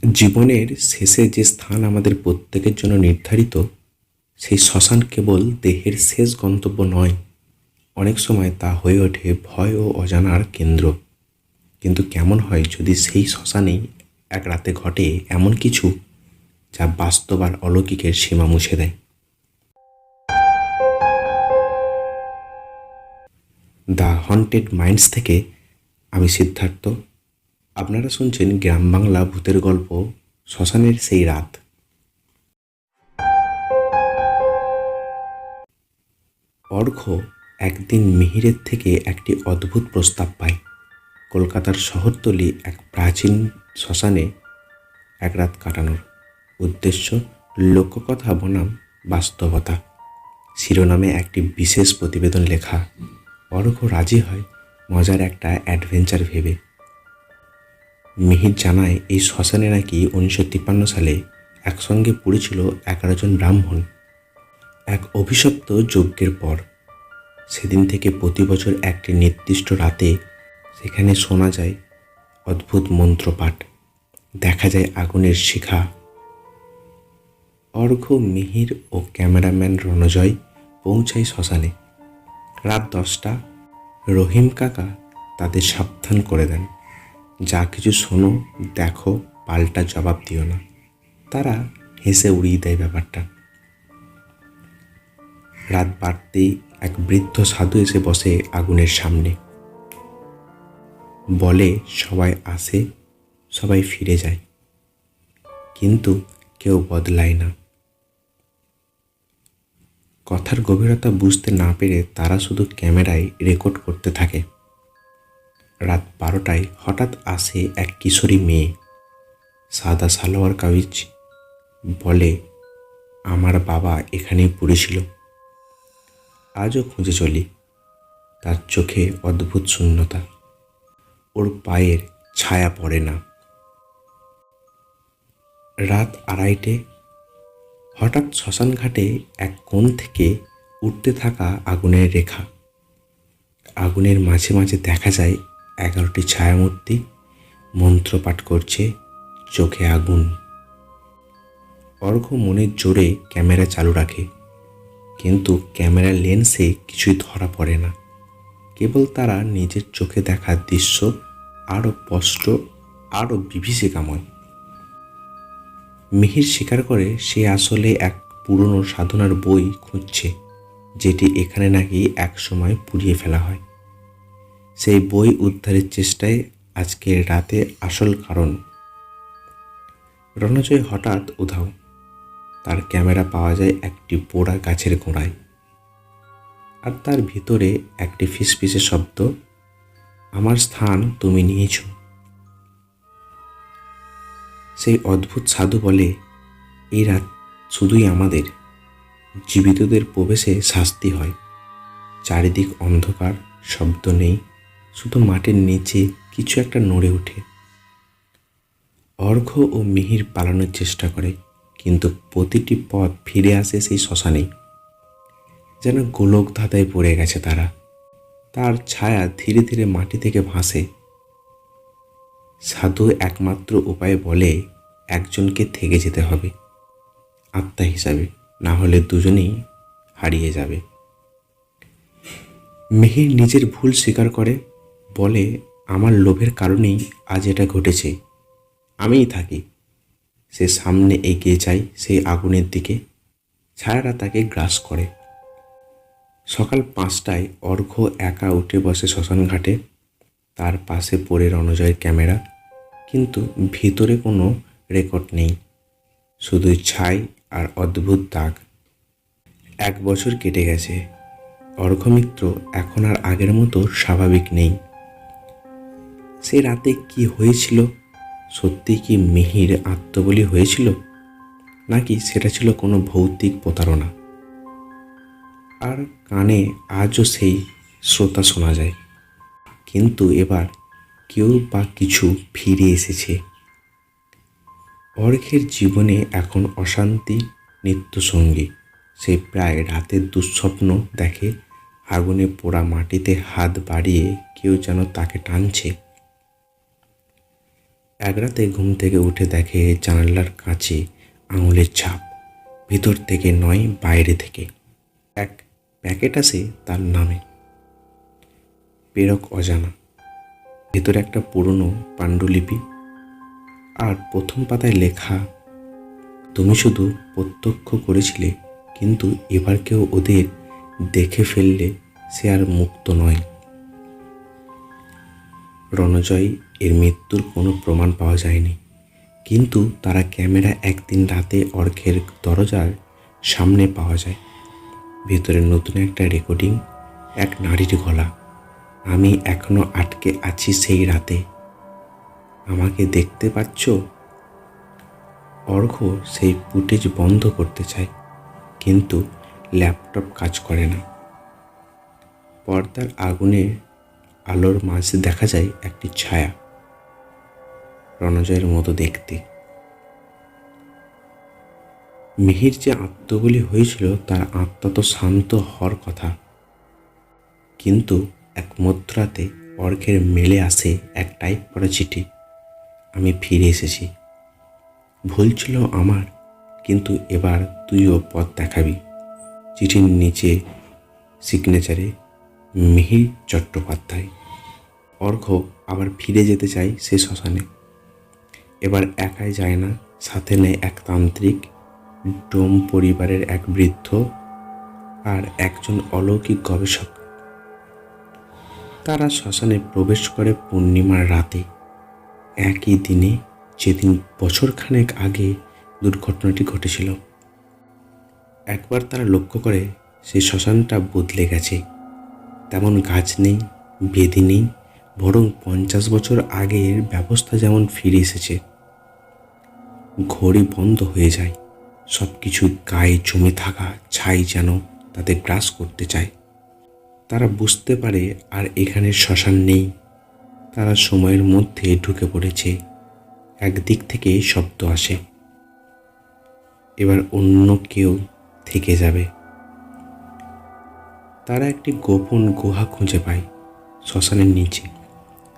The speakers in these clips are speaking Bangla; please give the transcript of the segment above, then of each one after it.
জীবনের শেষে যে স্থান আমাদের প্রত্যেকের জন্য নির্ধারিত, সেই শ্মশান কেবল দেহের শেষ গন্তব্য নয়, অনেক সময় তা হয়ে ওঠে ভয় ও অজানার কেন্দ্র। কিন্তু কেমন হয় যদি সেই শ্মশানেই এক রাতে ঘটে এমন কিছু যা বাস্তব আর অলৌকিকের সীমা মুছে দেয়। দ্য হন্টেড মাইন্ডস থেকে আমি সিদ্ধার্থ। আপনারা শুনছেন গ্রাম বাংলা ভূতের গল্প, শ্মশানের সেই রাত। অর্ঘ্য একদিন মিহিরের থেকে একটি অদ্ভুত প্রস্তাব পায়। কলকাতার শহরতলি এক প্রাচীন শ্মশানে এক রাত কাটানোর উদ্দেশ্য লোককথা বনাম বাস্তবতা শিরোনামে একটি বিশেষ প্রতিবেদন লেখা। অর্ঘ্য রাজি হয় মজার একটা অ্যাডভেঞ্চার ভেবে। মিহির জানায় এই শ্মশানে নাকি 1953 সালে একসঙ্গে পুড়েছিল 11 জন ব্রাহ্মণ এক অভিশপ্ত যজ্ঞের পর। সেদিন থেকে প্রতি বছর একটি নির্দিষ্ট রাতে সেখানে শোনা যায় অদ্ভুত মন্ত্রপাঠ, দেখা যায় আগুনের শিখা। অর্ঘ্য, মিহির ও ক্যামেরাম্যান রণজয় পৌঁছায় শ্মশানে রাত 10টা। রহিম কাকা তাদের সাবধান করে দেন, যা কিছু শোনো দেখো, পাল্টা জবাব দিও না। তারা হেসে উড়িয়ে দেয় ব্যাপারটা। রাত বাড়তেই এক বৃদ্ধ সাধু এসে বসে আগুনের সামনে। বলে সবাই আসে, সবাই ফিরে যায়, কিন্তু কেউ বদলায় না। কথার গভীরতা বুঝতে না পেরে তারা শুধু ক্যামেরায় রেকর্ড করতে থাকে। রাত 12টায় হঠাৎ আসে এক কিশোরী মেয়ে, সাদা সালোয়ার কামিজ। বলে, আমার বাবা এখানেই পড়েছিল, আজও খুঁজে চলি। তার চোখে অদ্ভুত শূন্যতা, ওর পায়ের ছায়া পড়ে না। রাত 2:30 হঠাৎ শ্মশান ঘাটে এক কোণ থেকে উঠতে থাকা আগুনের রেখা। আগুনের মাঝে মাঝে দেখা যায় 11টি ছায়ামূর্তি মন্ত্রপাঠ করছে, চোখে আগুন। অর্ঘ্য মনের জোরে ক্যামেরা চালু রাখে, কিন্তু ক্যামেরার লেন্সে কিছুই ধরা পড়ে না। কেবল তারা নিজের চোখে দেখা দৃশ্য আরও স্পষ্ট, আরও বিভীষিকাময়। মিহির স্বীকার করে সে আসলে এক পুরনো সাধনার বই খুঁজছে, যেটি এখানে নাকি একসময় পুড়িয়ে ফেলা হয়। সেই বই উদ্ধারের চেষ্টায় আজকের রাতে আসল কারণ। রণজয় হঠাৎ উধাও। তার ক্যামেরা পাওয়া যায় একটি পোড়া গাছের গোড়ায়, আর তার ভিতরে একটি ফিসফিসে শব্দ, আমার স্থান তুমি নিয়েছ। সেই অদ্ভুত সাধু বলে, এই রাত শুধুই আমাদের, জীবিতদের প্রবেশে শাস্তি হয়। চারিদিক অন্ধকার, শব্দ নেই, শুধু মাটির নিচে কিছু একটা নড়ে ওঠে। অর্ঘ্য ও মিহির পালানোর চেষ্টা করে, কিন্তু প্রতিটি পথ ফিরে আসে সেই শ্মশানেই। যেন গোলক ধাঁধায় পড়ে গেছে তারা। তার ছায়া ধীরে ধীরে মাটি থেকে ভাসে। সাধু একমাত্র উপায় বলে, একজনকে থেকে যেতে হবে আত্মা হিসাবে, না হলে দুজনেই হারিয়ে যাবে। মিহির নিজের ভুল স্বীকার করে, বলে, আমার লোভের কারণেই আজ এটা ঘটেছে, আমিই থাকি। সে সামনে এগিয়ে যায় সেই আগুনের দিকে, ছায়ারা তাকে গ্রাস করে। সকাল 5টায় অর্ঘ্য একা উঠে বসে শ্মশান ঘাটে। তার পাশে পড়ে রণজয়ের ক্যামেরা, কিন্তু ভিতরে কোনো রেকর্ড নেই, শুধু ছাই আর অদ্ভুত দাগ। 1 বছর কেটে গেছে। অর্ঘ্য মিত্র এখন আর আগের মতো স্বাভাবিক নেই। সে রাতে কি হয়েছিল? সত্যি কি মিহির আত্মবলি হয়েছিল, নাকি সেটা ছিল কোনো ভৌতিক প্রতারণা? আর কানে আজও সেই শ্রোতা শোনা যায়, কিন্তু এবার কেউ বা কিছু ফিরে এসেছে। অর্ঘ্যের জীবনে এখন অশান্তি নিত্যসঙ্গী। সে প্রায় রাতের দুঃস্বপ্ন দেখে, আগুনে পোড়া মাটিতে হাত বাড়িয়ে কেউ যেন তাকে টানছে। এক রাতে ঘুম থেকে উঠে দেখে জানালার কাছে আঙুলের ছাপ, ভিতর থেকে নয় বাইরে থেকে। এক প্যাকেট আসে তার নামে, প্রেরক অজানা, ভেতরে একটা পুরনো পাণ্ডুলিপি, আর প্রথম পাতায় লেখা, তুমি শুধু প্রত্যক্ষ করেছিলে, কিন্তু এবার কেউ ওদের দেখে ফেললে সে আর মুক্ত নয়। রণজয় এর মৃত্যুর কোনো প্রমাণ পাওয়া যায়নি, কিন্তু তারা ক্যামেরা একদিন রাতে অর্ঘের দরজার সামনে পাওয়া যায়। ভেতরে নতুন একটা রেকর্ডিং, এক নারীর গলা, আমি এখনো আটকে আছি সেই রাতে, আমাকে দেখতে পাচ্ছ? অর্ঘ সেই ফুটেজ বন্ধ করতে চায়, কিন্তু ল্যাপটপ কাজ করে না। পর্দার আগুনে আলোর মাঝে দেখা যায় একটি ছায়া, রণজয়ের মতো দেখতে। মিহির যে আত্মবলি হয়েছিল তার আত্মা তো শান্ত হওয়ার কথা, কিন্তু এক মধ্যরাতে অর্ঘের মেলে আসে এক টাইপ করা চিঠি, আমি ফিরে এসেছি, ভুল ছিল আমার, কিন্তু এবার তুইও পথ দেখাবি। চিঠির নিচে সিগনেচারে মিহির চট্টোপাধ্যায়। অর্ঘ আবার ফিরে যেতে চায় সে শ্মশানে। এবার একাই যায় না, সাথে নেয় এক তান্ত্রিক, ডোম পরিবারের এক বৃদ্ধ, আর একজন অলৌকিক গবেষক। তারা শ্মশানে প্রবেশ করে পূর্ণিমার রাতে, একই দিনে যেদিন বছরখানেক আগে দুর্ঘটনাটি ঘটেছিল। একবার তারা লক্ষ্য করে সেই শ্মশানটা বদলে গেছে, তেমন গাছ নেই, বেদি নেই, বরং 50 বছর আগের ব্যবস্থা যেমন ফিরে এসেছে। ঘড়ি বন্ধ হয়ে যায়, সব কিছু গায়ে জমে থাকা ছাই যেন তাদের গ্রাস করতে চায়। তারা বুঝতে পারে আর এখানে শ্মশান নেই, তারা সময়ের মধ্যে ঢুকে পড়েছে। একদিক থেকে শব্দ আসে, এবার অন্য কেউ থেকে যাবে। তারা একটি গোপন গুহা খুঁজে পায় শ্মশানের নিচে।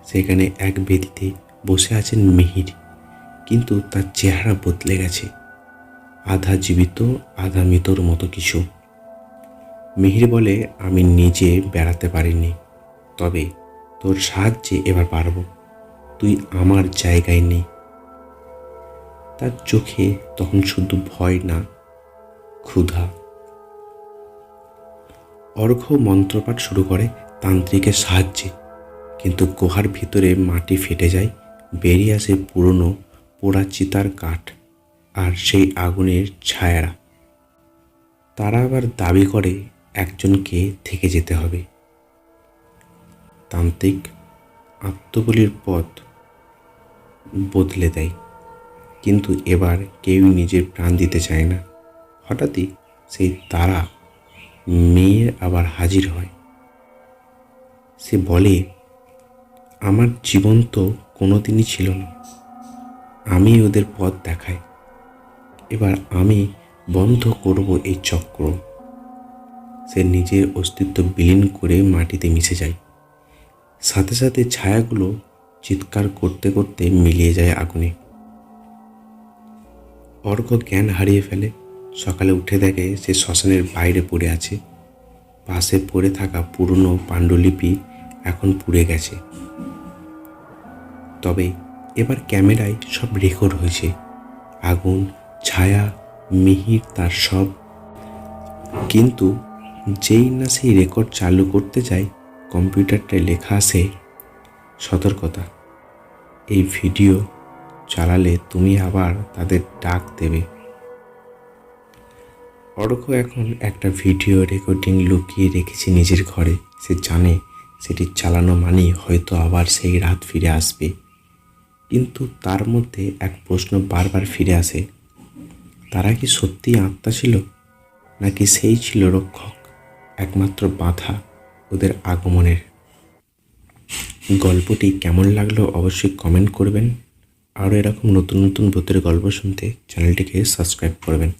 সেখানে এক বেদিতে বসে আছেন মিহির, কিন্তু তার চেহারা বদলে গেছে, আধা জীবিত আধা মৃতর মতো কিছু। মিহির বলে, আমি নিজে বেড়াতে পারিনি, তবে তোর সাহায্যে এবার পারবো, তুই আমার জায়গায় নেই। তার চোখে তখন শুধু ভয় না, ক্ষুধা। অর্ঘ মন্ত্রপাঠ শুরু করে তান্ত্রিকের সাহায্যে, কিন্তু গুহার ভিতরে মাটি ফেটে যায়, বেরিয়ে আসে পুরনো পোড়া চিতার কাঠ আর সেই আগুনের ছায়ারা। তারা আবার দাবি করে একজনকে থেকে যেতে হবে। তান্ত্রিক আত্মবলির পথ বদলে দেয়, কিন্তু এবার কেউ নিজের প্রাণ দিতে চায় না। হঠাৎই সেই তারা মেয়ের আবার হাজির হয়। সে বলে, আমার জীবন তো কোনোদিনই ছিল না, আমি ওদের পথ দেখাই, এবার আমি বন্ধ করব এই চক্র। সে নিজের অস্তিত্ব বিলীন করে মাটিতে মিশে যায়, সাথে সাথে ছায়াগুলো চিৎকার করতে করতে মিলিয়ে যায় আগুনে। অর্ঘ জ্ঞান হারিয়ে ফেলে। সকালে উঠে দেখে সে শ্মশানের বাইরে পড়ে আছে, পাশে পড়ে থাকা পুরনো পাণ্ডুলিপি এখন পুড়ে গেছে। তবে এবার ক্যামেরায় সব রেকর্ড হয়েছে, আগুন, ছায়া, মিহির, তার সব। কিন্তু যেই না সেই রেকর্ড চালু করতে যায়, কম্পিউটারটায় লেখা আসে, সতর্কতা, এই ভিডিও চালালে তুমি আবার তাদের ডাক দেবে। অর্ঘ এখন একটা ভিডিও রেকর্ডিং লুকিয়ে রেখেছে নিজের ঘরে। সে জানে সেটি চালানো মানেই হয়তো আবার সেই রাত ফিরে আসবে। কিন্তু তার মধ্যে এক প্রশ্ন বারবার ফিরে আসে, তারা কি সত্যিই আত্মা ছিল, নাকি সেই ছিল রক্ষক, একমাত্র বাধা ওদের আগমনের? গল্পটি কেমন লাগলো অবশ্যই কমেন্ট করবেন। আরও এরকম নতুন নতুন ভূতের গল্প শুনতে চ্যানেলটিকে সাবস্ক্রাইব করবেন।